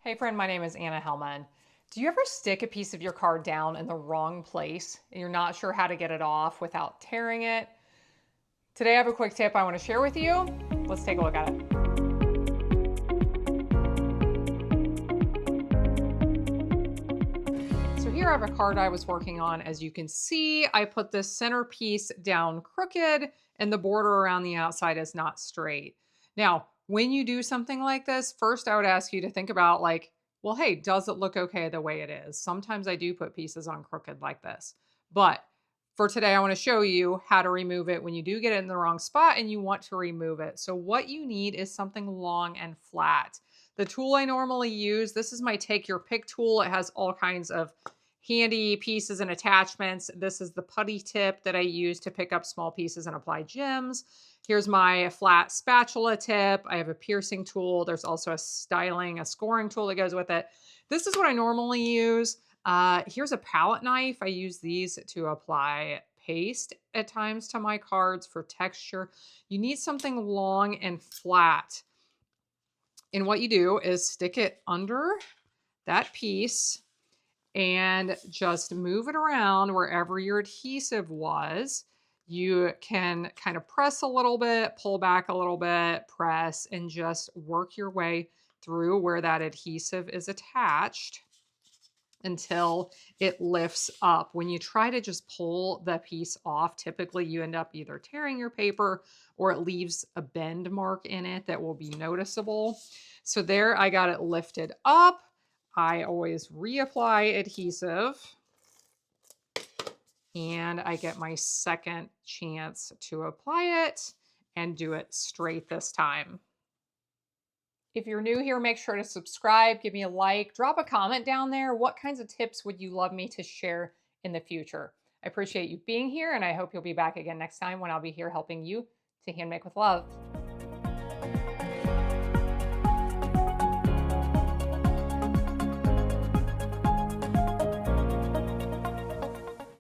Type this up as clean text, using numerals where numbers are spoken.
Hey friend, my name is Anna Helman. Do you ever stick a piece of your card down in the wrong place and you're not sure how to get it off without tearing it? Today I have a quick tip I want to share with you. Let's take a look at it. So here I have a card I was working on. As you can see, I put this center piece down crooked and the border around the outside is not straight. Now, when you do something like this, first I would ask you to think about well, hey, does it look okay the way it is? Sometimes I do put pieces on crooked like this, but for today, I want to show you how to remove it when you do get it in the wrong spot and you want to remove it. So what you need is something long and flat. The tool I normally use, this is my Take Your Pick tool. It has all kinds of handy pieces and attachments. This is the putty tip that I use to pick up small pieces and apply gems. Here's my flat spatula tip. I have a piercing tool. There's also a scoring tool that goes with it. This is what I normally use. Here's a palette knife. I use these to apply paste at times to my cards for texture. You need something long and flat. And what you do is stick it under that piece and just move it around wherever your adhesive was. You can kind of press a little bit, pull back a little bit, press, and just work your way through where that adhesive is attached until it lifts up. When you try to just pull the piece off, typically you end up either tearing your paper or it leaves a bend mark in it that will be noticeable. So there, I got it lifted up. I always reapply adhesive and I get my second chance to apply it and do it straight this time. If you're new here, make sure to subscribe, give me a like, drop a comment down there. What kinds of tips would you love me to share in the future? I appreciate you being here and I hope you'll be back again next time when I'll be here helping you to hand make with love.